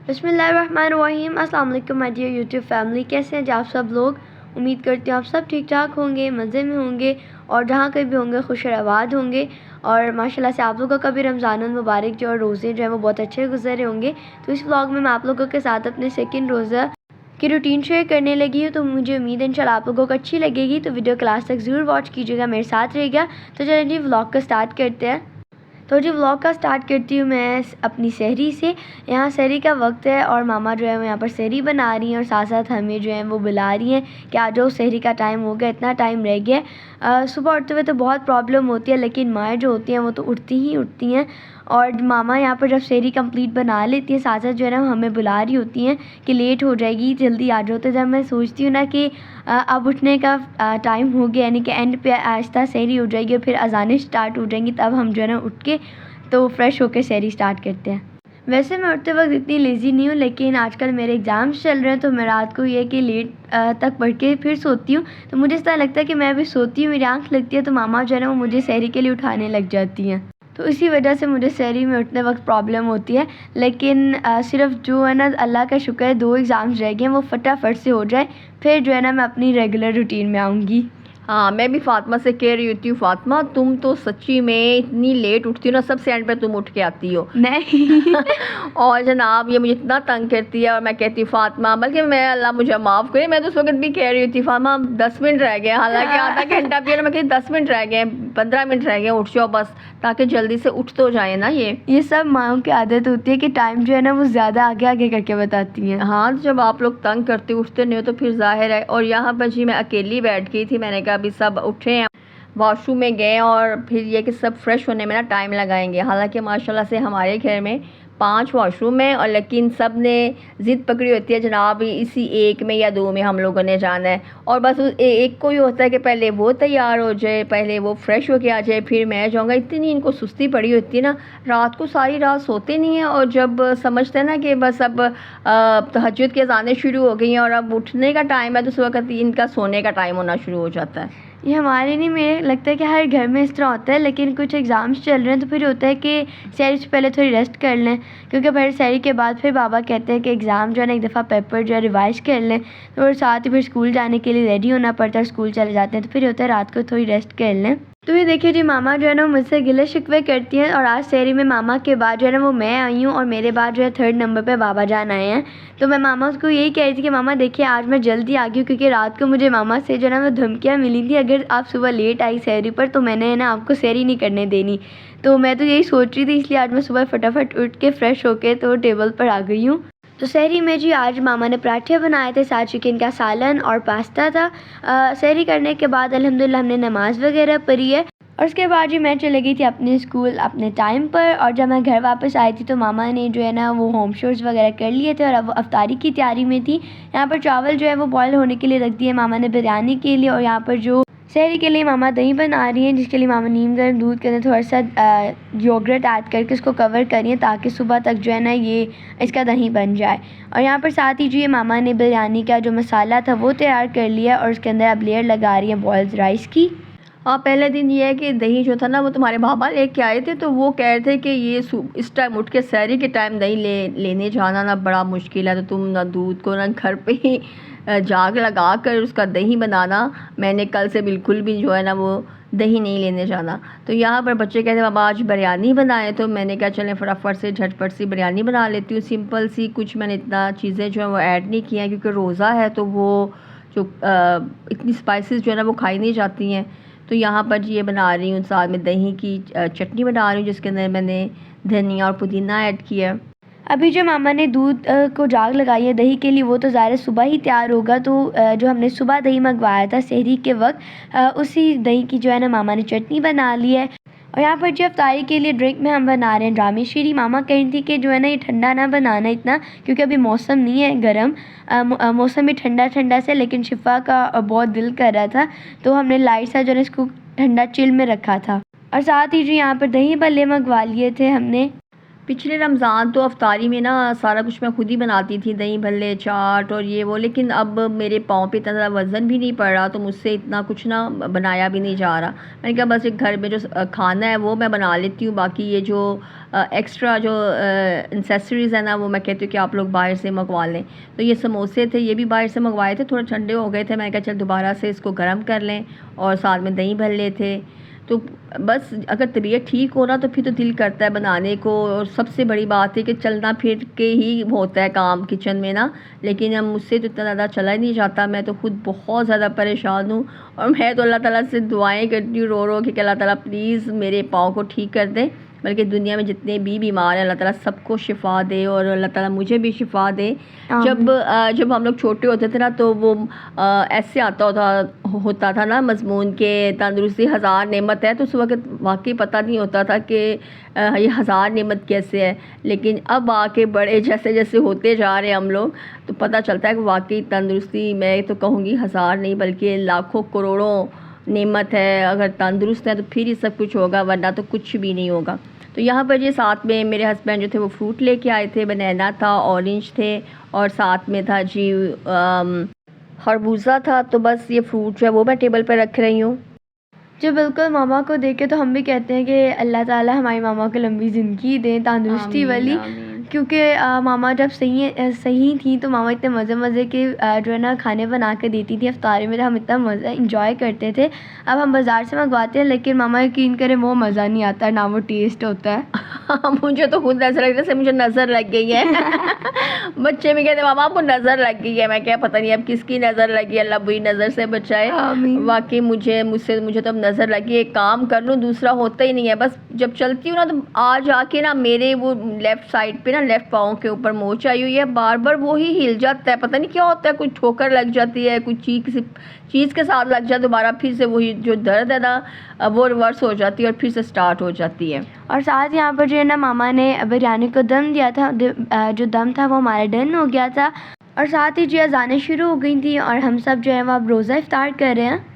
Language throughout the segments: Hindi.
बिस्मिल्लाहिर्रहमानिर्रहीम। अस्सलाम वालेकुम माय डियर यूट्यूब फैमिली, कैसे हैं जी आप सब लोग। उम्मीद करती हूँ आप सब ठीक ठाक होंगे, मज़े में होंगे और जहाँ कहीं भी होंगे खुश और आबाद होंगे। और माशाल्लाह से आप लोगों का भी रमज़ानुल मुबारक जो और रोज़े जो है वो बहुत अच्छे गुजरे होंगे। तो इस व्लॉग में मैं आप लोगों के साथ अपने सेकंड रोज़ा की रूटीन शेयर करने लगी हूँ। तो मुझे उम्मीद है इंशाल्लाह आप लोगों को अच्छी लगेगी, तो वीडियो क्लास तक ज़रूर वॉच कीजिएगा, मेरे साथ रहेगा। तो चलिए जी व्लॉग को स्टार्ट करते हैं। तो जी व्लॉग का स्टार्ट करती हूँ मैं अपनी सहरी से। यहाँ सहरी का वक्त है और मामा जो है वो यहाँ पर सहरी बना रही हैं और साथ साथ हमें जो है वो बुला रही हैं कि आ जाओ सहरी का टाइम हो गया, इतना टाइम रह गया। सुबह उठते हुए तो बहुत प्रॉब्लम होती है, लेकिन माएँ जो होती हैं वो तो उठती ही उठती हैं। और मामा यहाँ पर जब सहरी कंप्लीट बना लेती हैं, साथ साथ जो है ना हमें बुला रही होती हैं कि लेट हो जाएगी, जल्दी आ जाओ। तो जब मैं सोचती हूँ ना कि अब उठने का टाइम हो गया, यानी कि एंड पे आहिस्ता सहरी हो जाएगी और फिर अज़ानें स्टार्ट हो जाएंगी, तब हम जो है ना उठ के तो फ्रेश होकर सहरी स्टार्ट करते हैं। वैसे मैं उठते वक्त इतनी लेज़ी नहीं हूँ, लेकिन आजकल मेरे एग्ज़ाम्स चल रहे हैं तो मैं रात को ये कि लेट तक पढ़ के फिर सोती हूँ। तो मुझे इस तरह लगता है कि मैं अभी सोती हूँ, मेरी आँख लगती है तो मामा जो है ना वो मुझे सहरी के लिए उठाने लग जाती हैं। तो इसी वजह से मुझे सहरी में उठने वक्त प्रॉब्लम होती है। लेकिन सिर्फ जो है ना अल्लाह का शुक्र है 2 एग्ज़ाम्स रह गए हैं, वो फटाफट से हो जाए, फिर जो है ना मैं अपनी रेगुलर रूटीन में आऊँगी। हाँ, मैं भी फ़ातिमा से कह रही होती हूँ, फ़ातिमा तुम तो सच्ची में इतनी लेट उठती हो ना, सबसे एंड पे तुम उठ के आती हो। नहीं और जनाब ये मुझे इतना तंग करती है और मैं कहती हूँ फ़ातिमा, बल्कि मैं अल्लाह मुझे माफ़ करे, मैं तो उस वक्त भी कह रही होती फ़ातिमा 10 मिनट रह गए, हालांकि आधा घंटा भी है, मैं कहती 10 मिनट रह गए, 15 मिनट रह गए, उठ जाओ बस, ताकि जल्दी से उठ तो जाए ना। ये सब माँओं की आदत होती है कि टाइम जो है ना वो ज़्यादा आगे आगे करके बताती हैं। हाँ, तो जब आप लोग तंग करते उठते नहीं हो तो फिर जाहिर है। और यहाँ पर जी मैं अकेली बैठ गई थी, मैंने कहा अभी सब उठे हैं, वॉशरूम में गए और फिर ये कि सब फ्रेश होने में ना टाइम लगाएंगे। हालांकि माशाल्लाह से हमारे घर में 5 वॉशरूम हैं, और लेकिन सब ने ज़िद पकड़ी होती है जनाब इसी एक में या 2 में हम लोगों ने जाना है। और बस एक को ही होता है कि पहले वो तैयार हो जाए, पहले वो फ्रेश होके आ जाए, फिर मैं जाऊँगा। इतनी इनको सुस्ती पड़ी होती है ना, रात को सारी रात सोते नहीं हैं, और जब समझते हैं ना कि बस अब तहज्जुद की अज़ानें शुरू हो गई हैं और अब उठने का टाइम है, तो उस वक्त इनका सोने का टाइम होना शुरू हो जाता है। ये हमारे नहीं, मेरे लगता है कि हर घर में इस तरह होता है, लेकिन कुछ एग्ज़ाम्स चल रहे हैं तो फिर होता है कि सहरी से पहले थोड़ी रेस्ट कर लें, क्योंकि फिर सहरी के बाद फिर बाबा कहते हैं कि एग्ज़ाम जो है ना एक दफ़ा पेपर जो है रिवाइज़ कर लें, तो और साथ ही फिर स्कूल जाने के लिए रेडी होना पड़ता है, स्कूल चले जाते हैं, तो फिर होता है रात को थोड़ी रेस्ट कर लें। तो ये देखिए जी मामा जो है ना मुझसे गिले शिकवे करती हैं, और आज सहरी में मामा के बाद जो है ना वो मैं आई हूँ और मेरे बाद जो है 3rd नंबर पे बाबा जान आए हैं। तो मैं मामा को यही कह रही थी कि मामा देखिए आज मैं जल्दी आ गई हूँ, क्योंकि रात को मुझे मामा से जो है ना वो धमकियाँ मिली थी, अगर आप सुबह लेट आई सहरी पर तो मैंने ना आपको सहरी नहीं करने देनी। तो मैं तो यही सोच रही थी, इसलिए आज मैं सुबह फटाफट उठ के फ्रेश होके तो टेबल पर आ गई हूँ। तो सहरी में जी आज मामा ने पराठे बनाए थे, साथ चिकन का सालन और पास्ता था। सहरी करने के बाद अल्हम्दुलिल्लाह हमने नमाज़ वगैरह पढ़ी है, और उसके बाद जी मैं चली गई थी अपने स्कूल अपने टाइम पर। और जब मैं घर वापस आई थी तो मामा ने जो है ना वो होम शोर्स वगैरह कर लिए थे और अब वो अफ्तारी की तैयारी में थी। यहाँ पर चावल जो है वो बॉयल होने के लिए रख दिए मामा ने बिरयानी के लिए, और यहाँ पर जो सहरी के लिए मामा दही बना रही हैं, जिसके लिए मामा नीम गर्म दूध के अंदर थोड़ा सा योगर्ट ऐड करके उसको कवर करिए, ताकि सुबह तक जो है ना ये इसका दही बन जाए। और यहाँ पर साथ ही जो ये मामा ने बिरयानी का जो मसाला था वो तैयार कर लिया, और उसके अंदर अब लेयर लगा रही हैं बॉयल्ड राइस की। हाँ, पहले दिन ये है कि दही जो था ना वो तुम्हारे बाबा लेके आए थे, तो वो कह रहे थे कि ये इस टाइम उठ के सहरी के टाइम दही लेने जाना ना बड़ा मुश्किल है, तो तुम ना दूध को ना घर पे ही जाग लगा कर उसका दही बनाना। मैंने कल से बिल्कुल भी जो है ना वो दही नहीं लेने जाना। तो यहाँ पर बच्चे कहते बाबा आज बिरयानी बनाए, तो मैंने कहा चलें फटाफट से झटपट सी बिरयानी बना लेती हूँ, सिंपल सी, कुछ मैंने इतना चीज़ें जो है वो ऐड नहीं किया, क्योंकि रोज़ा है तो वो जो इतनी स्पाइसेस जो है ना वो खाई नहीं जाती हैं। तो यहाँ पर ये बना रही हूँ, साथ में दही की चटनी बना रही हूँ, जिसके अंदर मैंने धनिया और पुदीना ऐड किया। अभी जो मामा ने दूध को जाग लगाई है दही के लिए, वो तो ज़ाहिर सुबह ही तैयार होगा। तो जो हमने सुबह दही मंगवाया था सहरी के वक्त, उसी दही की जो है ना मामा ने चटनी बना ली है। और यहाँ पर जो अफ्तारी के लिए ड्रिंक में हम बना रहे हैं ड्रामी शीरी। मामा कह रही थी कि जो है ना ये ठंडा ना बनाना इतना, क्योंकि अभी मौसम नहीं है गर्म, मौसम भी ठंडा ठंडा से, लेकिन शिफा का बहुत दिल कर रहा था, तो हमने लाइट सा जो है इसको ठंडा चिल में रखा था। और साथ ही जो यहाँ पर दही भल्ले मंगवा लिए थे हमने। पिछले रमज़ान तो अफ्तारी में ना सारा कुछ मैं खुद ही बनाती थी, दही भल्ले, चाट और ये वो, लेकिन अब मेरे पाँव पे इतना ज़्यादा वज़न भी नहीं पड़ रहा, तो मुझसे इतना कुछ ना बनाया भी नहीं जा रहा। मैंने कहा बस एक घर में जो खाना है वो मैं बना लेती हूँ, बाकी ये जो एक्स्ट्रा जो एक्सेसरीज़ है ना वो मैं कहती हूँ कि आप लोग बाहर से मंगवा लें। तो ये समोसे थे, ये भी बाहर से मंगवाए थे, थोड़े ठंडे हो गए थे, मैंने कहा चल दोबारा से इसको गर्म कर लें। और साथ में दही भल्ले थे। तो बस अगर तबीयत ठीक हो ना तो फिर तो दिल करता है बनाने को। और सबसे बड़ी बात है कि चलना फिर के ही होता है काम किचन में ना, लेकिन अब मुझसे तो इतना ज़्यादा चला ही नहीं जाता। मैं तो खुद बहुत ज़्यादा परेशान हूँ और मैं तो अल्लाह ताला से दुआएं करती हूँ रो रो कि अल्लाह ताला प्लीज़ मेरे पाँव को ठीक कर दे, बल्कि दुनिया में जितने भी बीमार हैं अल्लाह ताला सबको शिफ़ा दे और अल्लाह ताला मुझे भी शिफ़ा दे। जब हम लोग छोटे होते थे ना तो वो ऐसे होता था ना मज़मून के तंदुरुस्ती हज़ार नेमत है, तो उस वक्त वाकई पता नहीं होता था कि ये हज़ार नेमत कैसे है। लेकिन अब आके बड़े जैसे जैसे होते जा रहे हैं हम लोग तो पता चलता है कि वाकई तंदुरुस्ती मैं तो कहूँगी हज़ार नहीं बल्कि लाखों करोड़ों नेमत है। अगर तंदुरुस्त है तो फिर ही सब कुछ होगा, वरना तो कुछ भी नहीं होगा। तो यहाँ पर ये साथ में मेरे हस्बैंड जो थे वो फ्रूट लेके आए थे, बनाना था, ऑरेंज थे और साथ में था जी खरबूजा था। तो बस ये फ्रूट जो है वो मैं टेबल पर रख रही हूँ। जो बिल्कुल मामा को देख के तो हम भी कहते हैं कि अल्लाह ताला हमारी मामा को लंबी ज़िंदगी दें, तंदुरुस्ती वाली। क्योंकि मामा जब सही थी तो मामा इतने मज़े मज़े के जो है ना खाने बना के देती थी इफ्तारी में, तो हम इतना मज़ा इंजॉय करते थे। अब हम बाज़ार से मंगवाते हैं लेकिन मामा यकीन करें वो मज़ा नहीं आता, ना वो टेस्ट होता है। मुझे तो खुद ऐसा लगता है जैसे मुझे नज़र लग गई है। बच्चे भी कहते मामा आपको नज़र लग गई है। मैं क्या पता नहीं अब किसकी नज़र लगी, अल्लाह बुरी नज़र से बचाए। वाकई मुझे तो अब नज़र लगी, एक काम कर लूँ दूसरा होता ही नहीं है। बस जब चलती हूँ ना तो आज आके ना मेरे वो लेफ़्ट साइड पे ना लेफ़्ट पाँव के ऊपर मोच आई हुई है, बार बार वो ही हिल जाता है, पता नहीं क्या होता है, कुछ ठोकर लग जाती है, कुछ चीज़ के साथ लग जाए दोबारा फिर से वही जो दर्द है ना वो रिवर्स हो जाती है और फिर से स्टार्ट हो जाती है। और साथ यहाँ पर जो है ना मामा ने बिरयानी को दम दिया था, जो दम था वो हमारा डन हो गया था और साथ ही जो अज़ानें शुरू हो गई थी और हम सब जो है वो अब रोज़ा इफ्तार कर रहे हैं।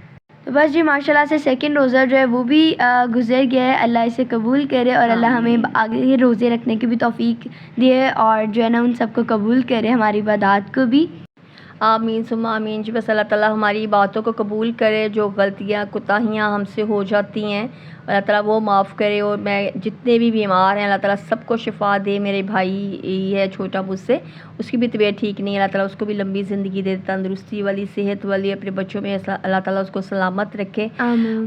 तो बस जी माशाल्लाह से सेकंड रोज़ा जो है वो भी गुज़र गया है। अल्लाह इसे कबूल करे और अल्लाह हमें आगे रोज़े रखने की भी तौफीक दिए और जो है ना उन सबको कबूल करे, हमारी इबादत को भी। आमीन सुम्मा आमीन जी। बस अल्लाह ताला हमारी बातों को कबूल करे, जो गलतियाँ कोताहियाँ हमसे हो जाती हैं अल्लाह ताला वो माफ़ करे। और मैं जितने भी बीमार हैं अल्लाह ताला सबको शिफ़ा दे। मेरे भाई है छोटा मुझसे, उसकी भी तबीयत ठीक नहीं है, अल्लाह ताला उसको भी लंबी ज़िंदगी दे, तंदुरुस्ती वाली सेहत वाली, अपने बच्चों में अल्लाह ताला उसको सलामत रखे।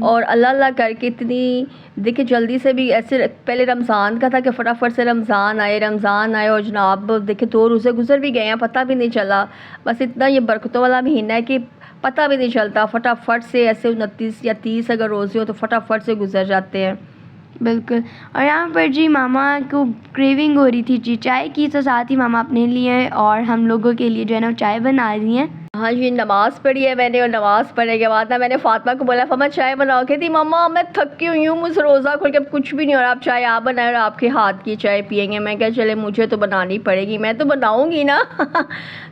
और अल्लाह अल्लाह करके इतनी देखिए जल्दी से भी ऐसे पहले रमज़ान का था कि फटाफट से रमज़ान आए और जनाब देखिए 2 रोज़े गुजर भी गए हैं, पता भी नहीं चला। बस इतना ये बरकतों वाला महीना है कि पता भी नहीं चलता, फटाफट से ऐसे 29 या 30 अगर रोज़े हो तो फटाफट से गुजर जाते हैं। बिल्कुल। और यहाँ पर जी मामा को क्रेविंग हो रही थी जी चाय की, तो साथ ही मामा अपने लिए और हम लोगों के लिए जो है ना चाय बना रही हैं। हाँ जी, नमाज़ पढ़ी है मैंने और नमाज़ पढ़ने के बाद ना मैंने फ़ातिमा को बोला फ़ातिमा चाय बनाओ, कहती मम्मा मैं थकी हुई हूँ, मुझे रोज़ा खोल के कुछ भी नहीं हो रहा, आप चाय आप बनाए और आपके हाथ की चाय पियेंगे। मैं क्या चले मुझे तो बनानी पड़ेगी, मैं तो बनाऊँगी ना।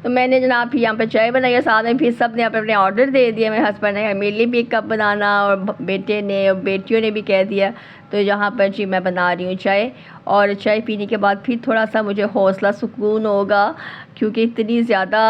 तो मैंने जनाब यहाँ पे चाय बनाई, साथ में फिर सब ने अपने ऑर्डर दे दिया। मेरे हस्बैंड ने मेरे लिए भी एक कप बनाना और बेटे ने और बेटियों ने भी कह दिया। तो यहाँ पर जी मैं बना रही हूँ चाय और चाय पीने के बाद फिर थोड़ा सा मुझे हौसला सुकून होगा, क्योंकि इतनी ज़्यादा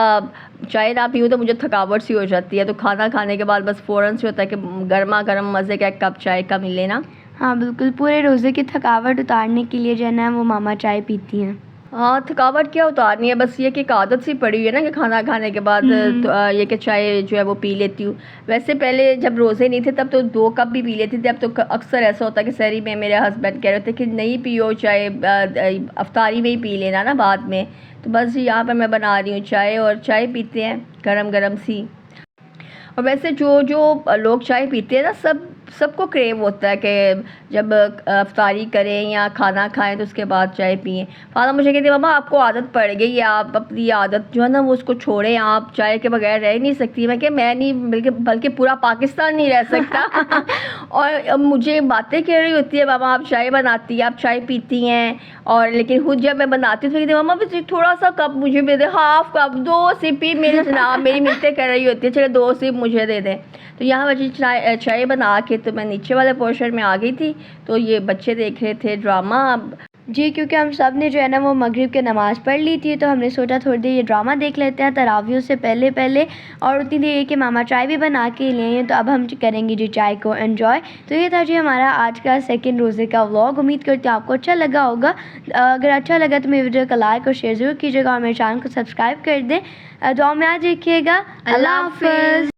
चाय ना पीऊँ तो मुझे थकावट सी हो जाती है। तो खाना खाने के बाद बस फ़ौरन से होता है कि गर्मा गर्म मज़े का एक कप चाय का मिले ना। हाँ बिल्कुल, पूरे रोज़े की थकावट उतारने के लिए जो है ना वो मामा चाय पीती हैं। हाँ थकावट क्या उतारनी है, बस ये कि एक आदत सी पड़ी हुई है ना कि खाना खाने के बाद तो ये कि चाय जो है वो पी लेती हूँ। वैसे पहले जब रोज़े नहीं थे तब तो 2 कप भी पी लेती थी, अब तो अक्सर ऐसा होता है कि सहरी में मेरे हस्बैंड कह रहे थे कि नहीं पियो चाय, अफ्तारी में ही पी लेना ना बाद में। तो बस यहाँ पर मैं बना रही हूँ चाय और चाय पीते हैं गरम गरम सी। और वैसे जो लोग चाय पीते हैं ना सबको क्रेव होता है कि जब अफ्तारी करें या खाना खाएं तो उसके बाद चाय पिएं। फातिमा मुझे कहती है मामा आपको आदत पड़ गई है, आप अपनी आदत जो है ना वो उसको छोड़ें, आप चाय के बगैर रह नहीं सकती। मैं क्या मैं नहीं बल्कि पूरा पाकिस्तान नहीं रह सकता। और अब मुझे बातें कह रही होती है मामा आप चाय बनाती हैं, आप चाय पीती हैं, और लेकिन खुद जब मैं बनाती हूँ तो कहती मामा बस थोड़ा सा कप मुझे भी दे, हाफ कप 2 सिप ही मेरे जनाब मेरी मिलते कर रही होती है, चलो 2 सिप मुझे दे दें। तो यहाँ बच्चे चाय बना के तो मैं नीचे वाले पोर्शन में आ गई थी। तो ये बच्चे देख रहे थे ड्रामा, जी, क्योंकि हम सब ने जो है ना वो मगरिब की नमाज़ पढ़ ली थी, तो हमने सोचा थोड़ी देर ये ड्रामा देख लेते हैं तरावियों से पहले और उतनी देर ये कि मामा चाय भी बना के ले आए हैं, तो अब हम करेंगे जी चाय को एंजॉय। तो ये था जी हमारा आज का सेकंड रोज़े का व्लॉग। उम्मीद करती हूँ आपको अच्छा लगा होगा। अगर अच्छा लगा तो मेरी वीडियो को लाइक और शेयर ज़रूर कीजिएगा और मेरे चैनल को सब्सक्राइब कर दें। दुआ में याद रखिएगा। अल्लाह हाफ़िज़।